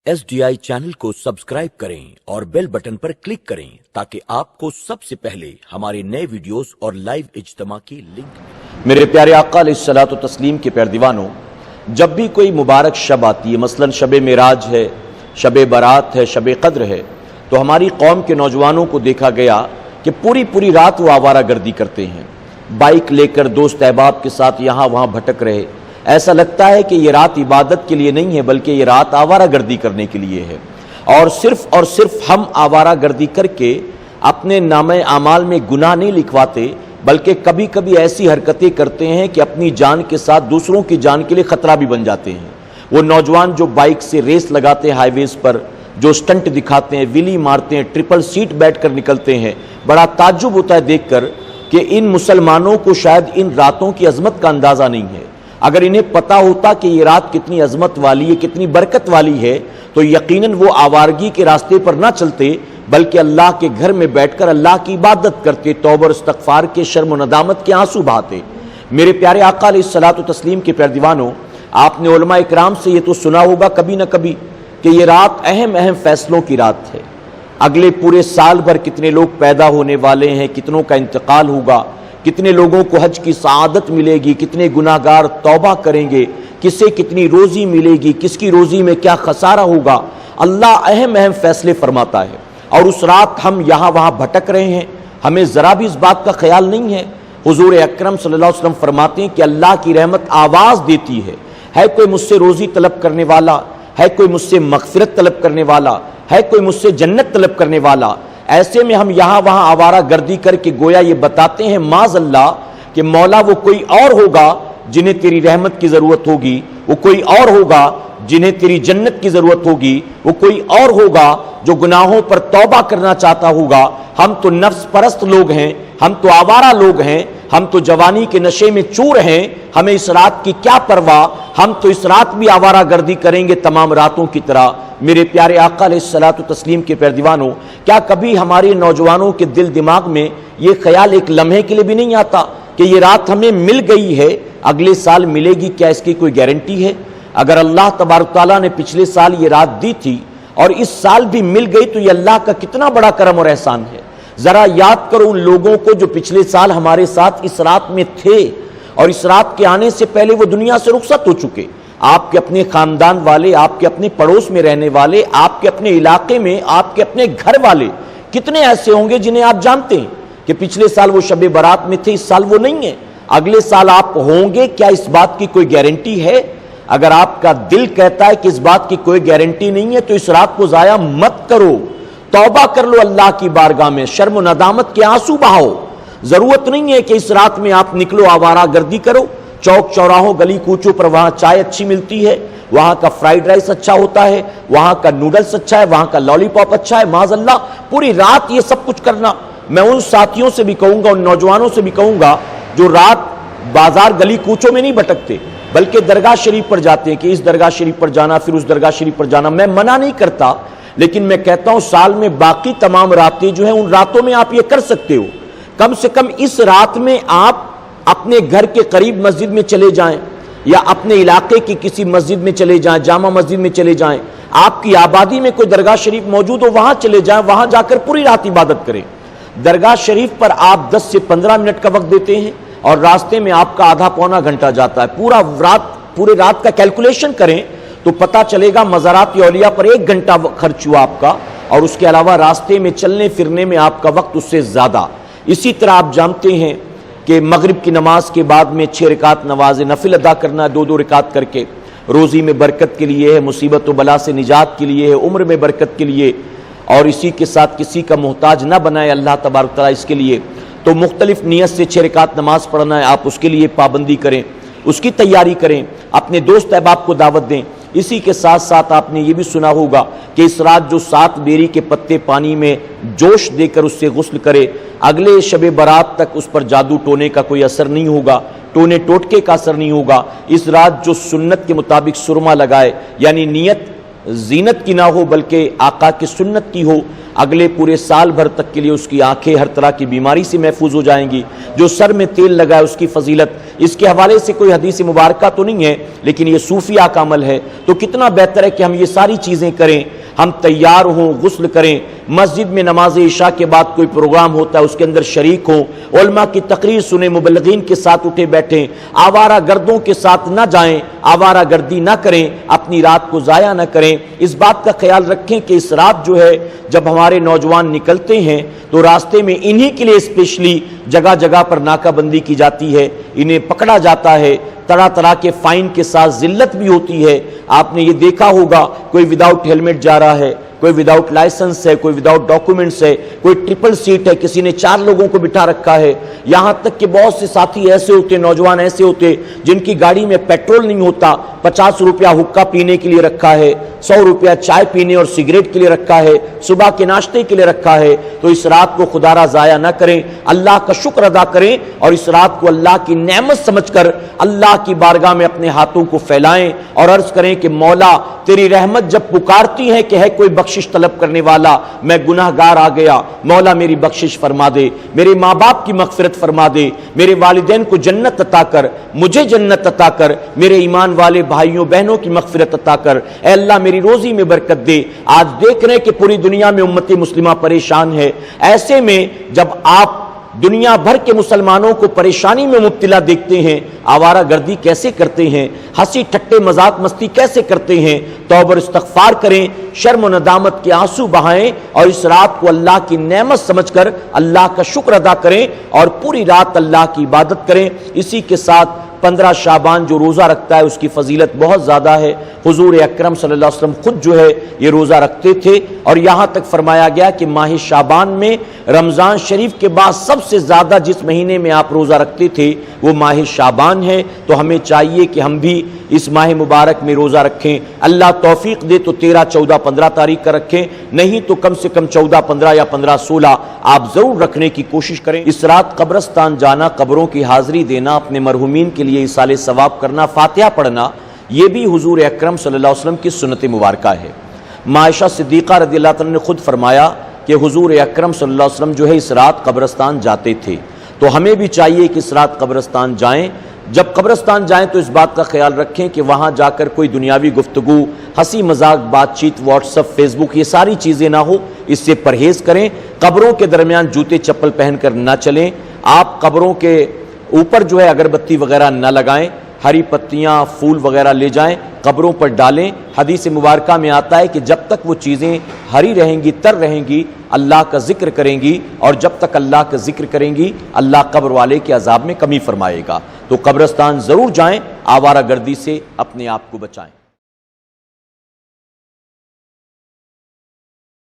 SDI channel को subscribe करें और बेल बटन पर क्लिक करें ताकि आपको सबसे पहले हमारे नए वीडियोस और लाइव इज्तिमा की लिंक। मेरे प्यारे आका अलैहिस्सलातु तस्लीम के प्यारे दीवानों, जब भी कोई मुबारक शब आती है, मसलन शब मेराज है, शब बारात है, शब कद्र है, तो हमारी कौम के नौजवानों को देखा गया कि पूरी पूरी रात वो आवारा गर्दी करते हैं, बाइक लेकर दोस्त अहबाब के साथ यहाँ वहाँ भटक रहे। ऐसा लगता है कि ये रात इबादत के लिए नहीं है, बल्कि ये रात आवारा गर्दी करने के लिए है। और सिर्फ हम आवारा गर्दी करके अपने नामे आमाल में गुनाह नहीं लिखवाते, बल्कि कभी कभी ऐसी हरकतें करते हैं कि अपनी जान के साथ दूसरों की जान के लिए खतरा भी बन जाते हैं। वो नौजवान जो बाइक से रेस लगाते हैं हाईवेज पर, जो स्टंट दिखाते हैं, विली मारते हैं, ट्रिपल सीट बैठकर निकलते हैं, बड़ा ताज्जुब होता है देखकर कि इन मुसलमानों को शायद इन रातों की अजमत का अंदाजा नहीं है। अगर इन्हें पता होता कि ये रात कितनी अजमत वाली है, कितनी बरकत वाली है, तो यकीनन वो आवारगी के रास्ते पर ना चलते, बल्कि अल्लाह के घर में बैठकर अल्लाह की इबादत करते, तौबा और इस्तगफार के शर्म और नदामत के आंसू बहाते। मेरे प्यारे आका अलैहिस्सलातु तस्लीम के प्यारे दीवानों, आपने उलमा इकराम से ये तो सुना होगा कभी ना कभी कि ये रात अहम फैसलों की रात है। अगले पूरे साल भर कितने लोग पैदा होने वाले हैं, कितनों का इंतकाल होगा, कितने लोगों को हज की सआदत मिलेगी, कितने गुनाहगार तौबा करेंगे, किसे कितनी रोजी मिलेगी, किसकी रोजी में क्या खसारा होगा। अल्लाह अहम फैसले फरमाता है और उस रात हम यहाँ वहाँ भटक रहे हैं, हमें ज़रा भी इस बात का ख्याल नहीं है। हुजूर अकरम सल्लल्लाहु अलैहि वसल्लम फरमाते हैं कि अल्लाह की रहमत आवाज़ देती है कोई मुझसे रोजी तलब करने वाला, है कोई मुझसे मगफिरत तलब करने वाला, है कोई मुझसे जन्नत तलब करने वाला। ऐसे में हम यहाँ वहाँ आवारा गर्दी करके गोया ये बताते हैं माज़अल्लाह कि मौला वो कोई और होगा जिन्हें तेरी रहमत की ज़रूरत होगी, वो कोई और होगा जिन्हें तेरी जन्नत की ज़रूरत होगी, वो कोई और होगा जो गुनाहों पर तौबा करना चाहता होगा। हम तो नफ्स परस्त लोग हैं, हम तो आवारा लोग हैं, हम तो जवानी के नशे में चूर हैं, हमें इस रात की क्या परवाह, हम तो इस रात भी आवारा गर्दी करेंगे तमाम रातों की तरह। मेरे प्यारे आका अलैहिस्सलातु तस्लीम के प्यारे दीवानों, क्या कभी हमारे नौजवानों के दिल दिमाग में ये ख्याल एक लम्हे के लिए भी नहीं आता कि ये रात हमें मिल गई है, अगले साल मिलेगी क्या इसकी कोई गारंटी है? अगर अल्लाह तबारक तआला ने पिछले साल ये रात दी थी और इस साल भी मिल गई तो ये अल्लाह का कितना बड़ा करम और एहसान है। जरा याद करो उन लोगों को जो पिछले साल हमारे साथ इस रात में थे और इस रात के आने से पहले वो दुनिया से रुखसत हो चुके। आपके अपने खानदान वाले, आपके अपने पड़ोस में रहने वाले, आपके अपने इलाके में, आपके अपने घर वाले कितने ऐसे होंगे जिन्हें आप जानते हैं कि पिछले साल वो शब बारात में थे, इस साल वो नहीं है, अगले साल आप होंगे क्या इस बात की कोई गारंटी है? अगर आपका दिल कहता है कि इस बात की कोई गारंटी नहीं है तो इस रात को जाया मत करो, तौबा कर लो अल्लाह की बारगाह में, शर्म और नदामत के आंसू बहाओ। जरूरत नहीं है कि इस रात में आप निकलो आवारा गर्दी करो। चौक चौराहों गली कूचों पर वहां चाय अच्छी मिलती है, वहां का फ्राइड राइस अच्छा होता है, वहां का नूडल्स अच्छा है, वहां का लॉलीपॉप अच्छा है, माज़अल्लाह पूरी रात ये सब कुछ करना। मैं उन साथियों से भी कहूंगा, उन नौजवानों से भी कहूंगा जो रात बाजार गली कूचों में नहीं भटकते बल्कि दरगाह शरीफ पर जाते हैं कि इस दरगाह शरीफ पर जाना, फिर उस दरगाह शरीफ पर जाना। मैं मना नहीं करता, लेकिन मैं कहता हूं साल में बाकी तमाम रातें जो हैं उन रातों में आप ये कर सकते हो। कम से कम इस रात में आप अपने घर के करीब मस्जिद में चले जाएं या अपने इलाके की किसी मस्जिद में चले जाएं, जामा मस्जिद में चले जाएं, आपकी आबादी में कोई दरगाह शरीफ मौजूद हो वहां चले जाएं, वहां जाकर पूरी रात इबादत करें। दरगाह शरीफ पर आप 10 से 15 मिनट का वक्त देते हैं और रास्ते में आपका आधा पौना घंटा जाता है। पूरे रात का कैलकुलेशन करें तो पता चलेगा मज़ारात औलिया पर 1 घंटा खर्च हुआ आपका, और उसके अलावा रास्ते में चलने फिरने में आपका वक्त उससे ज़्यादा। इसी तरह आप जानते हैं कि मगरिब की नमाज के बाद में 6 रकात नवाज़ नफिल अदा करना है, 2-2 रकात करके। रोज़ी में बरकत के लिए है, मुसीबत व बला से निजात के लिए है, उम्र में बरकत के लिए, और इसी के साथ किसी का मोहताज ना बनाए अल्लाह तबारक तआला इसके लिए। तो मुख्तलिफ नियत से 6 रकात नमाज पढ़ना है, आप उसके लिए पाबंदी करें, उसकी तैयारी करें, अपने दोस्त अहबाब को दावत दें। इसी के साथ साथ आपने ये भी सुना होगा कि इस रात जो 7 बेरी के पत्ते पानी में जोश देकर उससे गुस्ल करे, अगले शब बारात तक उस पर जादू टोने का कोई असर नहीं होगा, टोने टोटके का असर नहीं होगा। इस रात जो सुन्नत के मुताबिक सुरमा लगाए, यानी नियत जीनत की ना हो बल्कि आका की सुन्नत की हो, اگلے پورے سال بھر تک کے لیے اس کی آنکھیں ہر طرح کی بیماری سے محفوظ ہو جائیں گی. جو سر میں تیل لگا ہے اس کی فضیلت، اس کے حوالے سے کوئی حدیث مبارکہ تو نہیں ہے لیکن یہ صوفیاء کا عمل ہے. تو کتنا بہتر ہے کہ ہم یہ ساری چیزیں کریں. ہم تیار ہوں، غسل کریں، مسجد میں نماز عشاء کے بعد کوئی پروگرام ہوتا ہے اس کے اندر شریک ہوں، علماء کی تقریر سنیں، مبلغین کے ساتھ اٹھے بیٹھیں، آوارہ گردوں کے ساتھ نہ جائیں، آوارہ گردی نہ کریں، اپنی رات کو ضائع نہ کریں. اس بات کا خیال رکھیں کہ اس رات جو ہے جب ہمارے نوجوان نکلتے ہیں تو راستے میں انہی کے لیے اسپیشلی جگہ جگہ پر ناکہ بندی کی جاتی ہے، انہیں پکڑا جاتا ہے، طرح طرح کے فائن کے ساتھ ذلت بھی ہوتی ہے. آپ نے یہ دیکھا ہوگا کوئی وداؤٹ ہیلمٹ جا رہا ہے، کوئی وداؤٹ لائسنس ہے، کوئی وداؤٹ ڈاکومنٹس ہے، کوئی ٹرپل سیٹ ہے، کسی نے 4 لوگوں کو بٹھا رکھا ہے. یہاں تک کہ بہت سے ساتھی ایسے ہوتے، نوجوان ایسے ہوتے جن کی گاڑی میں پیٹرول نہیں ہوتا، 50 روپیہ حقہ پینے کے لیے رکھا ہے، 100 روپیہ چائے پینے اور سگریٹ کے لیے رکھا ہے، صبح کے ناشتے کے لیے رکھا ہے. تو اس رات کو خدا را ضائع نہ کریں، اللہ کا شکر ادا کریں اور اس رات کو اللہ کی نعمت سمجھ کر اللہ کی بارگاہ میں اپنے ہاتھوں کو پھیلائیں اور عرض کریں کہ مولا تیری رحمت جب پکارتی ہے کہ ہے کوئی بخشش طلب کرنے والا، میں گناہ گار آ گیا، مولا میری بخشش فرما دے، میرے ماں باپ کی مغفرت فرما دے، میرے والدین کو جنت عطا کر، مجھے جنت عطا کر، میرے ایمان والے بھائیوں بہنوں کی مغفرت عطا کر، اے اللہ میری روزی میں برکت دے. آج دیکھ رہے ہیں کہ پوری دنیا میں امت مسلمہ پریشان ہے. ایسے میں جب آپ دنیا بھر کے مسلمانوں کو پریشانی میں مبتلا دیکھتے ہیں، آوارہ گردی کیسے کرتے ہیں، ہنسی ٹھٹے مذاق مستی کیسے کرتے ہیں، توبہ اور استغفار کریں، شرم و ندامت کے آنسو بہائیں اور اس رات کو اللہ کی نعمت سمجھ کر اللہ کا شکر ادا کریں اور پوری رات اللہ کی عبادت کریں. اسی کے ساتھ 15 شعبان جو روزہ رکھتا ہے اس کی فضیلت بہت زیادہ ہے. حضور اکرم صلی اللہ علیہ وسلم خود جو ہے یہ روزہ رکھتے تھے اور یہاں تک فرمایا گیا کہ ماہ شعبان میں رمضان شریف کے بعد سب سے زیادہ جس مہینے میں آپ روزہ رکھتے تھے وہ ماہ شعبان ہے. تو ہمیں چاہیے کہ ہم بھی اس ماہ مبارک میں روزہ رکھیں. اللہ توفیق دے تو 13, 14, 15 تاریخ کا رکھیں، نہیں تو کم سے کم 14, 15 یا 15, 16 آپ ضرور رکھنے کی کوشش کریں. اس رات قبرستان جانا، قبروں کی حاضری دینا، اپنے مرحومین کے لیے ایصال ثواب کرنا، فاتحہ پڑھنا، یہ بھی حضور اکرم صلی اللہ علیہ وسلم کی سنت مبارکہ ہے. عائشہ صدیقہ رضی اللہ عنہا نے خود فرمایا کہ حضور اکرم صلی اللہ علیہ وسلم جو ہے اس رات قبرستان جاتے تھے. تو ہمیں بھی چاہیے کہ اس رات قبرستان جائیں. جب قبرستان جائیں تو اس بات کا خیال رکھیں کہ وہاں جا کر کوئی دنیاوی گفتگو، ہنسی مذاق، بات چیت، واٹس ایپ، فیس بک، یہ ساری چیزیں نہ ہو، اس سے پرہیز کریں. قبروں کے درمیان جوتے چپل پہن کر نہ چلیں. آپ قبروں کے اوپر جو ہے اگربتی وغیرہ نہ لگائیں، ہری پتیاں، پھول وغیرہ لے جائیں، قبروں پر ڈالیں. حدیث مبارکہ میں آتا ہے کہ جب تک وہ چیزیں ہری رہیں گی، تر رہیں گی، اللہ کا ذکر کریں گی، اور جب تک اللہ کا ذکر کریں گی اللہ قبر والے کے عذاب میں کمی فرمائے گا. تو قبرستان ضرور جائیں، آوارہ گردی سے اپنے آپ کو بچائیں.